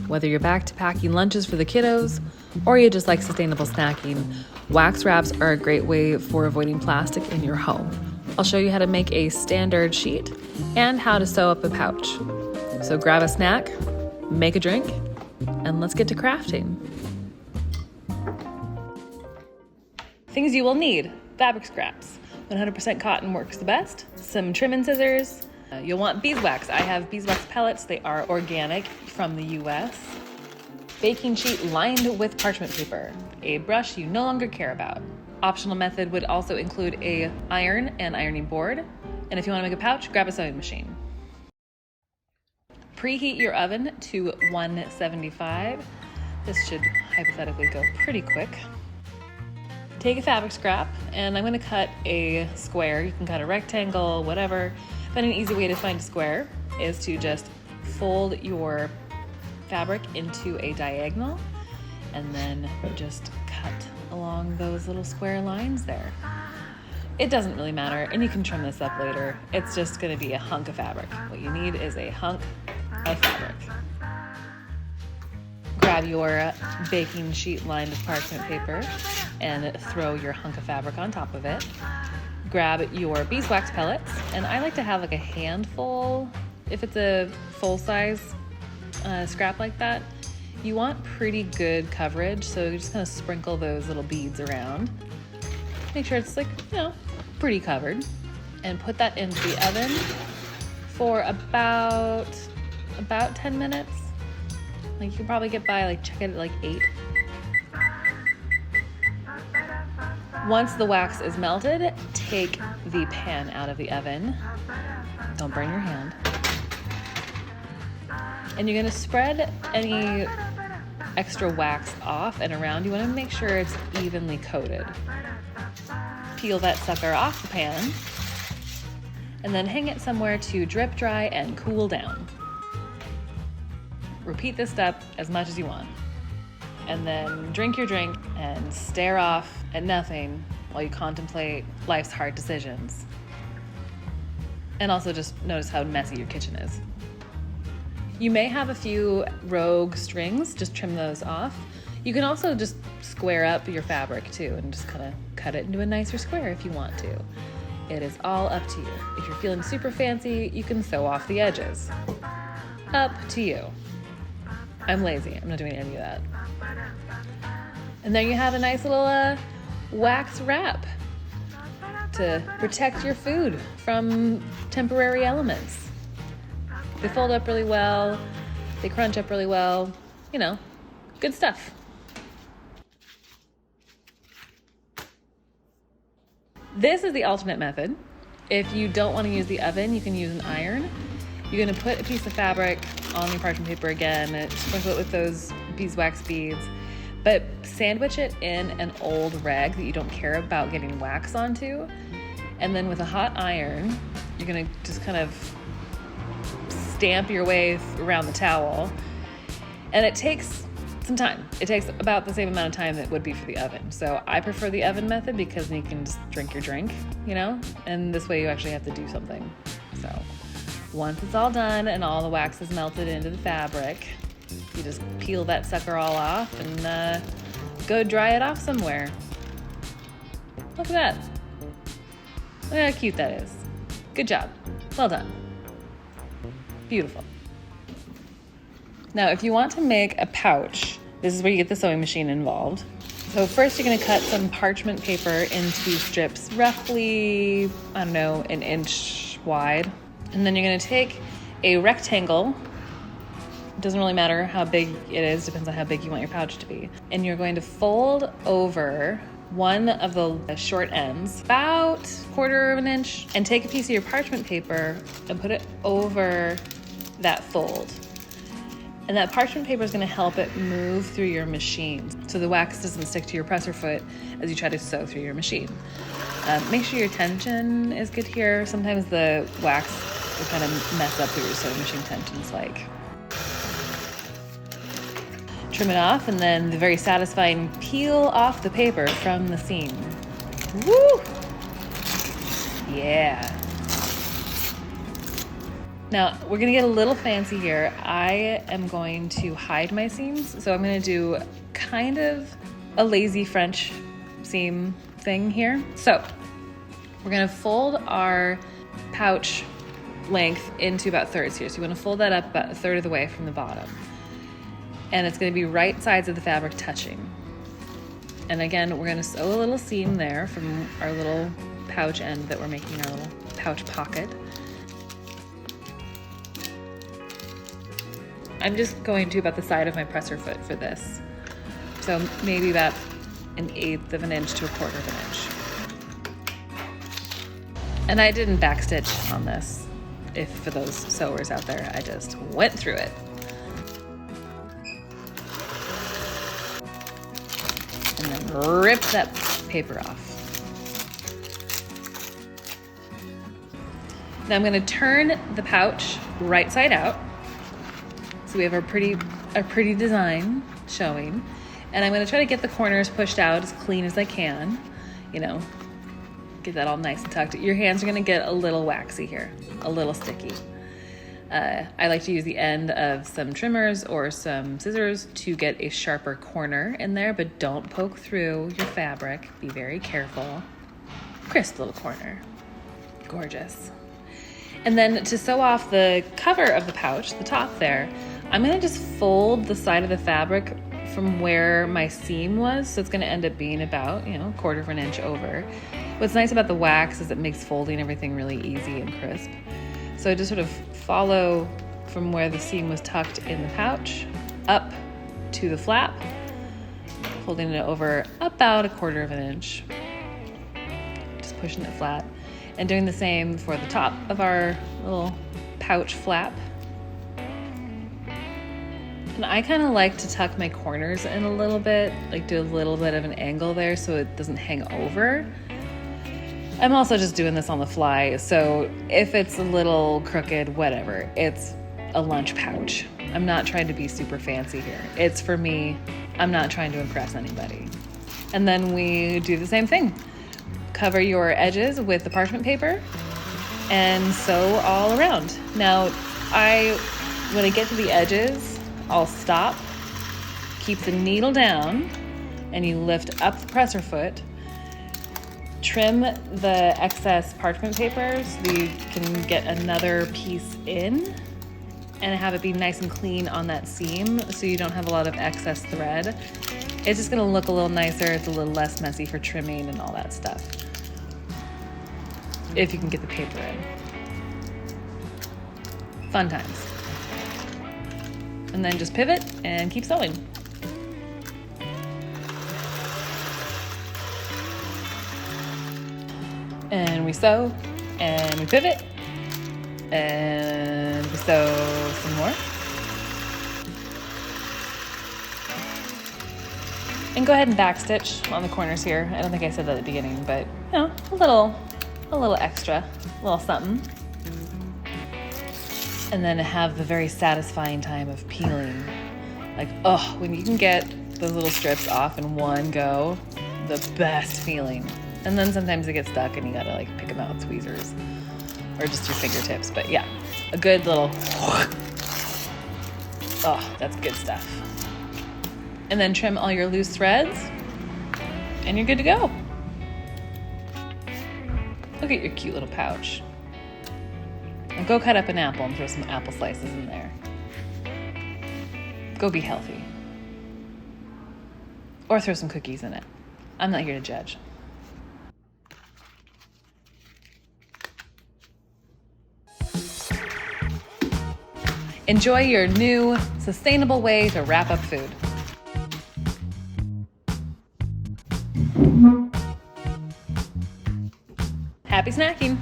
Whether you're back to packing lunches for the kiddos or you just like sustainable snacking, wax wraps are a great way for avoiding plastic in your home. I'll show you how to make a standard sheet and how to sew up a pouch. So grab a snack, make a drink, and let's get to crafting. Things you will need: fabric scraps. 100% cotton works the best. Some trim and scissors. You'll want beeswax. I have beeswax pellets. They are organic from the US. Baking sheet lined with parchment paper. A brush you no longer care about. Optional method would also include a iron and ironing board. And if you want to make a pouch, grab a sewing machine. Preheat your oven to 175. This should hypothetically go pretty quick. Take a fabric scrap, and I'm going to cut a square. You can cut a rectangle, whatever. But an easy way to find a square is to just fold your fabric into a diagonal and then just cut along those little square lines there. It doesn't really matter, and you can trim this up later. It's just going to be a hunk of fabric. What you need is a hunk of fabric. Grab your baking sheet lined with parchment paper and throw your hunk of fabric on top of it. Grab your beeswax pellets, and I like to have like a handful. If it's a full-size scrap like that, you want pretty good coverage, so you just kind of sprinkle those little beads around. Make sure it's pretty covered, and put that into the oven for about 10 minutes. Like, you can probably get by, check it at 8. Once the wax is melted, take the pan out of the oven. Don't burn your hand. And you're gonna spread any extra wax off and around. You wanna make sure it's evenly coated. Peel that sucker off the pan, and then hang it somewhere to drip dry and cool down. Repeat this step as much as you want. And then drink your drink and stare off at nothing while you contemplate life's hard decisions. And also just notice how messy your kitchen is. You may have a few rogue strings, just trim those off. You can also just square up your fabric too and just kind of cut it into a nicer square if you want to. It is all up to you. If you're feeling super fancy, you can sew off the edges. Up to you. I'm lazy, I'm not doing any of that. And then you have a nice little wax wrap to protect your food from temporary elements. They fold up really well, they crunch up really well, good stuff. This is the alternate method. If you don't want to use the oven, you can use an iron. You're going to put a piece of fabric on your parchment paper again, sprinkle it with those beeswax beads, but sandwich it in an old rag that you don't care about getting wax onto. And then with a hot iron, you're going to just kind of stamp your way around the towel. And it takes some time. It takes about the same amount of time that it would be for the oven. So I prefer the oven method because then you can just drink your drink, and this way you actually have to do something. So once it's all done and all the wax is melted into the fabric, you just peel that sucker all off and go dry it off somewhere. Look at that. Look how cute that is. Good job. Well done. Beautiful. Now, if you want to make a pouch, this is where you get the sewing machine involved. So first you're going to cut some parchment paper into strips roughly, an inch wide. And then you're going to take a rectangle. It doesn't really matter how big it is, depends on how big you want your pouch to be. And you're going to fold over one of the short ends, about 1/4 of an inch, and take a piece of your parchment paper and put it over that fold. And that parchment paper is going to help it move through your machine so the wax doesn't stick to your presser foot as you try to sew through your machine. Make sure your tension is good here. Sometimes the wax will kind of mess up what your sewing machine tension's like. Trim it off, and then the very satisfying peel off the paper from the seam. Woo! Yeah. Now we're gonna get a little fancy here. I am going to hide my seams. So I'm gonna do kind of a lazy French seam thing here. So we're gonna fold our pouch length into about thirds here. So you wanna fold that up about a third of the way from the bottom. And it's gonna be right sides of the fabric touching. And again, we're gonna sew a little seam there from our little pouch end that we're making our little pouch pocket. I'm just going to about the side of my presser foot for this. So maybe about 1/8 of an inch to 1/4 of an inch. And I didn't backstitch on this. If for those sewers out there, I just went through it. And then rip that paper off. Now I'm gonna turn the pouch right side out. So we have our pretty design showing. And I'm gonna try to get the corners pushed out as clean as I can. You know, get that all nice and tucked. Your hands are gonna get a little waxy here, a little sticky. I like to use the end of some trimmers or some scissors to get a sharper corner in there, but don't poke through your fabric. Be very careful. Crisp little corner. Gorgeous. And then to sew off the cover of the pouch, the top there, I'm gonna just fold the side of the fabric from where my seam was. So it's gonna end up being about, 1/4 of an inch over. What's nice about the wax is it makes folding everything really easy and crisp. So just sort of follow from where the seam was tucked in the pouch up to the flap, holding it over about 1/4 of an inch, just pushing it flat, and doing the same for the top of our little pouch flap. And I kind of like to tuck my corners in a little bit, like do a little bit of an angle there so it doesn't hang over. I'm also just doing this on the fly, so if it's a little crooked, whatever, it's a lunch pouch. I'm not trying to be super fancy here. It's for me. I'm not trying to impress anybody. And then we do the same thing. Cover your edges with the parchment paper and sew all around. Now, when I get to the edges, I'll stop, keep the needle down, and you lift up the presser foot. Trim the excess parchment paper so you can get another piece in and have it be nice and clean on that seam so you don't have a lot of excess thread. It's just gonna look a little nicer. It's a little less messy for trimming and all that stuff, if you can get the paper in. Fun times. And then just pivot and keep sewing. And we sew, and we pivot, and we sew some more. And go ahead and backstitch on the corners here. I don't think I said that at the beginning, but a little extra, a little something. And then have the very satisfying time of peeling. Like, when you can get those little strips off in one go, the best feeling. And then sometimes they get stuck and you gotta pick them out with tweezers or just your fingertips. But yeah, a good little, that's good stuff. And then trim all your loose threads and you're good to go. Look at your cute little pouch. And go cut up an apple and throw some apple slices in there. Go be healthy. Or throw some cookies in it. I'm not here to judge. Enjoy your new, sustainable way to wrap up food. Happy snacking!